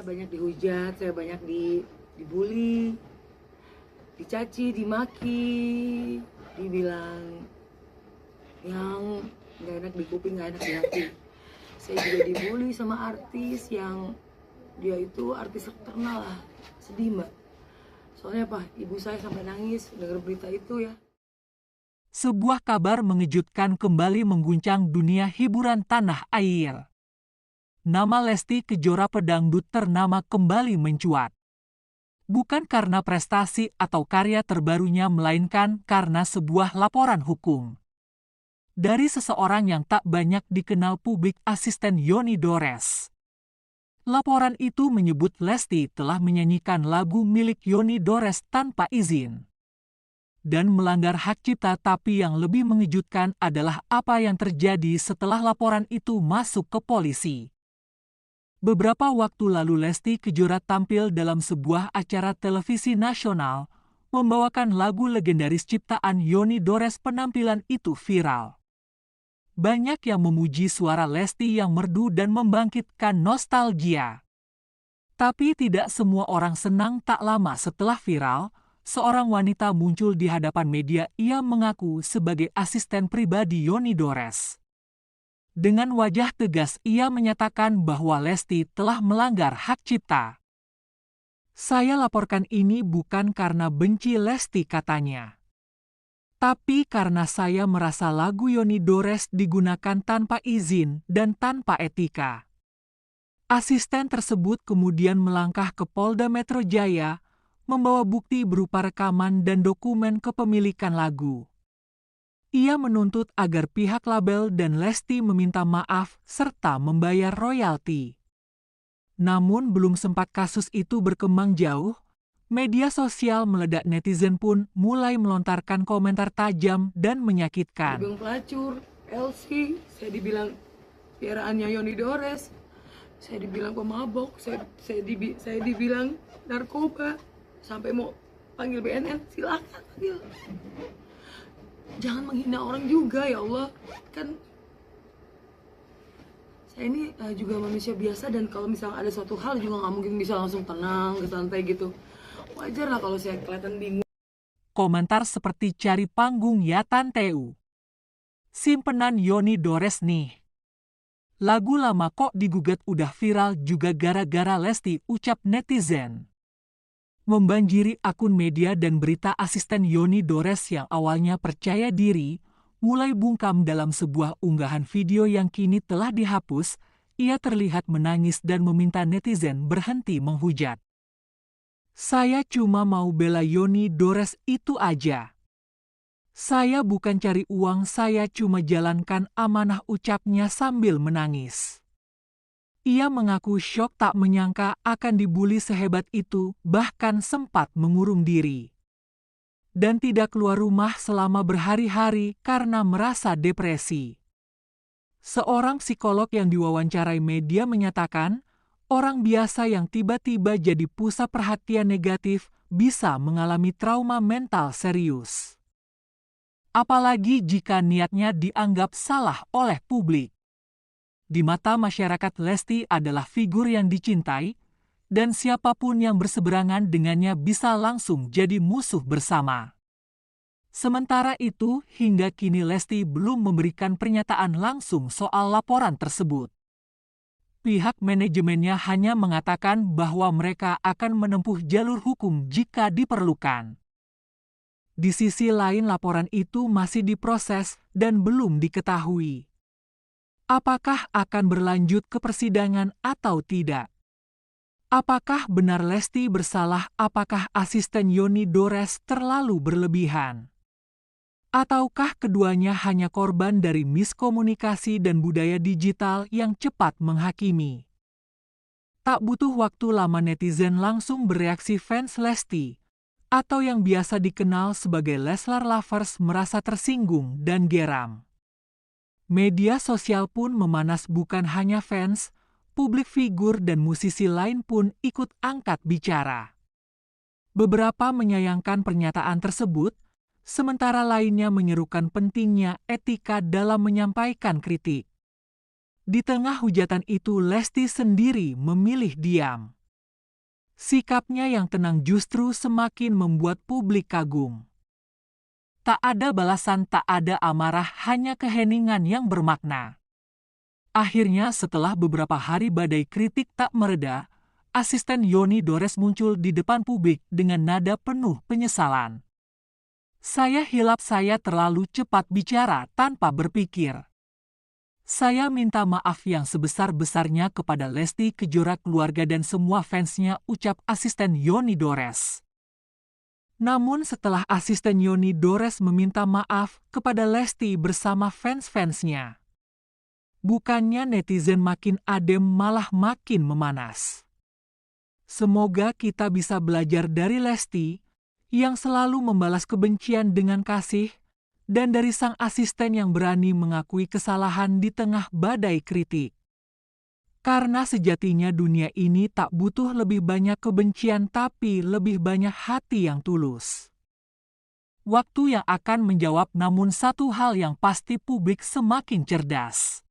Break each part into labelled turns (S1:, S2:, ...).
S1: banyak dihujat, saya banyak dibully, dicaci, dimaki, dibilang yang nggak enak di kuping, nggak enak di hati. Saya juga dibully sama artis yang dia itu artis terkenal lah. Sedih mbak, soalnya apa, ibu saya sampai nangis dengar berita itu ya.
S2: Sebuah kabar mengejutkan kembali mengguncang dunia hiburan tanah air. Nama Lesti Kejora pedangdut ternama kembali mencuat. Bukan karena prestasi atau karya terbarunya, melainkan karena sebuah laporan hukum dari seseorang yang tak banyak dikenal publik, asisten Yoni Dores. Laporan itu menyebut Lesti telah menyanyikan lagu milik Yoni Dores tanpa izin dan melanggar hak cipta. Tapi yang lebih mengejutkan adalah apa yang terjadi setelah laporan itu masuk ke polisi. Beberapa waktu lalu Lesti Kejora tampil dalam sebuah acara televisi nasional membawakan lagu legendaris ciptaan Yoni Dores. Penampilan itu viral. Banyak yang memuji suara Lesti yang merdu dan membangkitkan nostalgia. Tapi tidak semua orang senang. Tak lama setelah viral, seorang wanita muncul di hadapan media. Ia mengaku sebagai asisten pribadi Yoni Dores. Dengan wajah tegas ia menyatakan bahwa Lesti telah melanggar hak cipta. "Saya laporkan ini bukan karena benci Lesti," katanya, "tapi karena saya merasa lagu Yoni Dores digunakan tanpa izin dan tanpa etika." Asisten tersebut kemudian melangkah ke Polda Metro Jaya, membawa bukti berupa rekaman dan dokumen kepemilikan lagu. Ia menuntut agar pihak label dan Lesti meminta maaf serta membayar royalti. Namun belum sempat kasus itu berkembang jauh, media sosial meledak. Netizen pun mulai melontarkan komentar tajam dan menyakitkan.
S1: Dibilang pelacur, LC, saya dibilang piaraannya Yoni Dores, saya dibilang pemabok, saya dibilang narkoba, sampai mau panggil BNN, silakan panggil. Jangan menghina orang juga ya Allah. Kan saya ini juga manusia biasa, dan kalau misalnya ada suatu hal juga nggak mungkin bisa langsung tenang, santai gitu. Wajar lah kalau saya kelihatan bingung.
S2: Komentar seperti "cari panggung ya Tanteu. Simpenan Yoni Dores nih. Lagu lama kok digugat, udah viral juga gara-gara Lesti," ucap netizen. Membanjiri akun media dan berita. Asisten Yoni Dores yang awalnya percaya diri mulai bungkam dalam sebuah unggahan video yang kini telah dihapus. Ia terlihat menangis dan meminta netizen berhenti menghujat. "Saya cuma mau bela Yoni Dores, itu aja. Saya bukan cari uang, saya cuma jalankan amanah," ucapnya sambil menangis. Ia mengaku syok, tak menyangka akan dibully sehebat itu, bahkan sempat mengurung diri dan tidak keluar rumah selama berhari-hari karena merasa depresi. Seorang psikolog yang diwawancarai media menyatakan, orang biasa yang tiba-tiba jadi pusat perhatian negatif bisa mengalami trauma mental serius. Apalagi jika niatnya dianggap salah oleh publik. Di mata masyarakat, Lesti adalah figur yang dicintai, dan siapapun yang berseberangan dengannya bisa langsung jadi musuh bersama. Sementara itu, hingga kini Lesti belum memberikan pernyataan langsung soal laporan tersebut. Pihak manajemennya hanya mengatakan bahwa mereka akan menempuh jalur hukum jika diperlukan. Di sisi lain, laporan itu masih diproses dan belum diketahui apakah akan berlanjut ke persidangan atau tidak. Apakah benar Lesti bersalah? Apakah asisten Yoni Dores terlalu berlebihan? Ataukah keduanya hanya korban dari miskomunikasi dan budaya digital yang cepat menghakimi? Tak butuh waktu lama netizen langsung bereaksi. Fans Lesti, atau yang biasa dikenal sebagai Leslar Lovers, merasa tersinggung dan geram. Media sosial pun memanas. Bukan hanya fans, publik figur dan musisi lain pun ikut angkat bicara. Beberapa menyayangkan pernyataan tersebut, sementara lainnya menyerukan pentingnya etika dalam menyampaikan kritik. Di tengah hujatan itu, Lesti sendiri memilih diam. Sikapnya yang tenang justru semakin membuat publik kagum. Tak ada balasan, tak ada amarah, hanya keheningan yang bermakna. Akhirnya setelah beberapa hari badai kritik tak mereda, asisten Yoni Dores muncul di depan publik dengan nada penuh penyesalan. Saya hilap, saya terlalu cepat bicara tanpa berpikir. Saya minta maaf yang sebesar-besarnya kepada Lesti Kejora, keluarga dan semua fansnya, ucap asisten Yoni Dores. Namun setelah asisten Yoni Dores meminta maaf kepada Lesti bersama fans-fansnya, bukannya netizen makin adem, malah makin memanas. Semoga kita bisa belajar dari Lesti yang selalu membalas kebencian dengan kasih, dan dari sang asisten yang berani mengakui kesalahan di tengah badai kritik. Karena sejatinya dunia ini tak butuh lebih banyak kebencian, tapi lebih banyak hati yang tulus. Waktu yang akan menjawab, namun satu hal yang pasti, publik semakin cerdas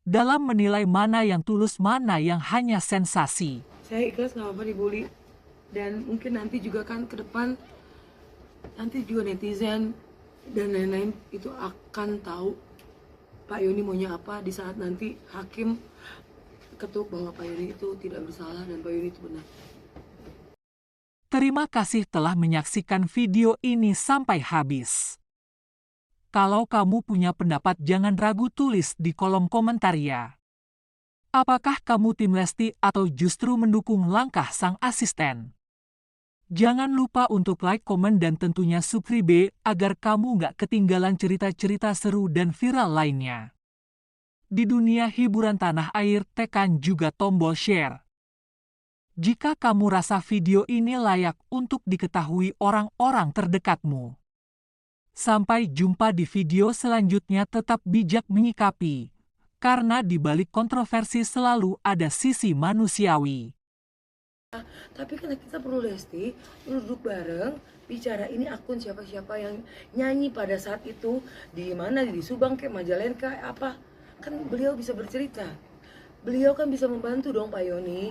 S2: dalam menilai mana yang tulus, mana yang hanya sensasi.
S1: Saya ikhlas nggak apa-apa dibully. Dan mungkin nanti juga kan ke depan, nanti juga netizen dan lain-lain itu akan tahu Pak Yoni maunya apa di saat nanti hakim ketuk bahwa Pak Yoni itu tidak bersalah dan Pak Yoni itu benar.
S2: Terima kasih telah menyaksikan video ini sampai habis. Kalau kamu punya pendapat, jangan ragu tulis di kolom komentar ya. Apakah kamu tim Lesti atau justru mendukung langkah sang asisten? Jangan lupa untuk like, komen, dan tentunya subscribe agar kamu nggak ketinggalan cerita-cerita seru dan viral lainnya. Di dunia hiburan tanah air, tekan juga tombol share. Jika kamu rasa video ini layak untuk diketahui orang-orang terdekatmu. Sampai jumpa di video selanjutnya, tetap bijak menyikapi. Karena di balik kontroversi selalu ada sisi manusiawi.
S1: Tapi kan kita perlu Lesti duduk bareng, bicara ini akun siapa-siapa yang nyanyi pada saat itu, di mana, di Subang kayak Majalengka apa. Kan beliau bisa bercerita. Beliau kan bisa membantu dong Pak Yoni.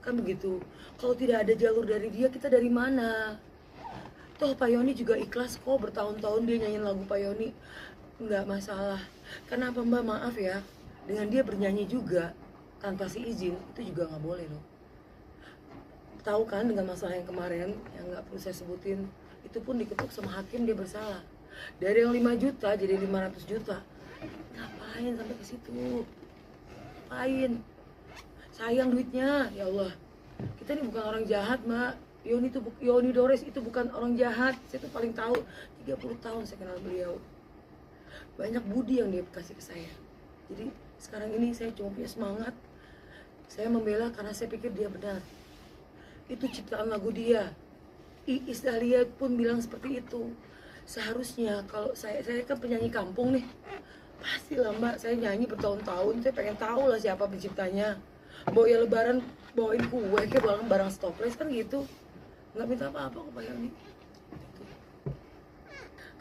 S1: Kan begitu. Kalau tidak ada jalur dari dia, kita dari mana? Toh Pak Yoni juga ikhlas kok, bertahun-tahun dia nyanyiin lagu Pak Yoni. Nggak masalah. Kenapa Mbak, maaf ya, dengan dia bernyanyi juga tanpa si izin, itu juga nggak boleh loh. Tahu kan dengan masalah yang kemarin yang nggak perlu saya sebutin, itu pun diketuk sama hakim dia bersalah. Dari yang 5 juta jadi 500 juta. Ngapain sampai ke situ? Ngapain? Sayang duitnya, ya Allah. Kita ini bukan orang jahat, Mbak. Yoni Dores itu bukan orang jahat. Saya tuh paling tahu, 30 tahun saya kenal beliau. Banyak budi yang dia kasih ke saya. Jadi sekarang ini saya cuma punya semangat. Saya membela karena saya pikir dia benar. Itu ciptaan lagu dia. Iis Dahlia pun bilang seperti itu. Seharusnya kalau saya kan penyanyi kampung nih, pastilah Mbak, saya nyanyi bertahun-tahun, saya pengen tahu lah siapa penciptanya. Bawa ya lebaran bawain kue kayak barang stopless kan gitu, nggak minta apa-apa kok Pak Yoni. Gitu.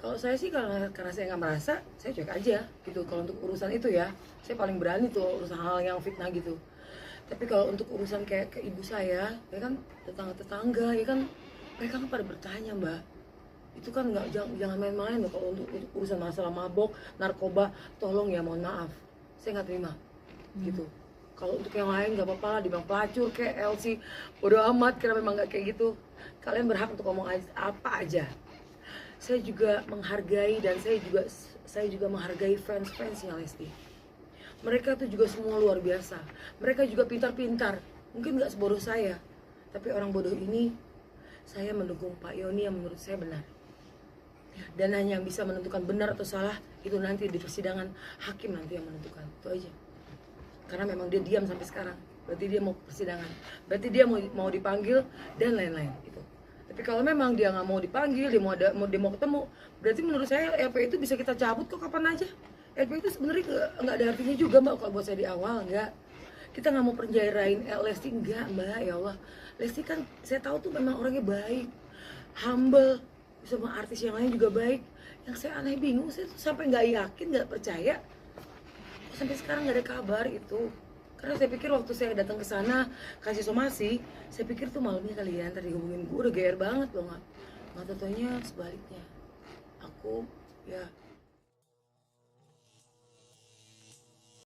S1: Kalau saya sih karena saya nggak merasa, saya cuek aja gitu. Kalau untuk urusan itu ya, saya paling berani tuh urusan hal yang fitnah gitu. Tapi kalau untuk urusan kayak ke ibu saya, ya kan tetangga-tetangga, ya kan mereka kan pada bertanya Mbak. Itu kan nggak, jangan main-main loh kalau untuk urusan masalah mabok, narkoba, tolong ya mohon maaf, saya nggak terima gitu. Kalau untuk yang lain nggak apa-apa lah, dibilang pelacur kayak LC, bodo amat, karena memang nggak kayak gitu. Kalian berhak untuk ngomong apa aja. Saya juga menghargai dan saya juga menghargai fans-fansnya Lesti. Mereka tuh juga semua luar biasa. Mereka juga pintar-pintar. Mungkin nggak sebodoh saya, tapi orang bodoh ini, saya mendukung Pak Yoni yang menurut saya benar. Dan hanya yang bisa menentukan benar atau salah itu nanti di persidangan, hakim nanti yang menentukan. Itu aja. Karena memang dia diam sampai sekarang. Berarti dia mau persidangan. Berarti dia mau dipanggil dan lain-lain. Gitu. Tapi kalau memang dia nggak mau dipanggil, dia mau ketemu, berarti menurut saya LP itu bisa kita cabut kok kapan aja. LP itu sebenarnya nggak ada artinya juga Mbak, kalau buat saya di awal nggak. Kita nggak mau penjarain Lesti, enggak Mbak, ya Allah. Lesti kan saya tahu tuh memang orangnya baik, humble, sama artis yang lain juga baik. Yang saya aneh bingung, saya tuh sampai nggak yakin, nggak percaya, kok sampai sekarang nggak ada kabar itu. Karena saya pikir waktu saya datang ke sana kasih somasi, saya pikir tuh malamnya kalian tadi hubungin gue udah GR banget loh, nggak taunya sebaliknya. Aku ya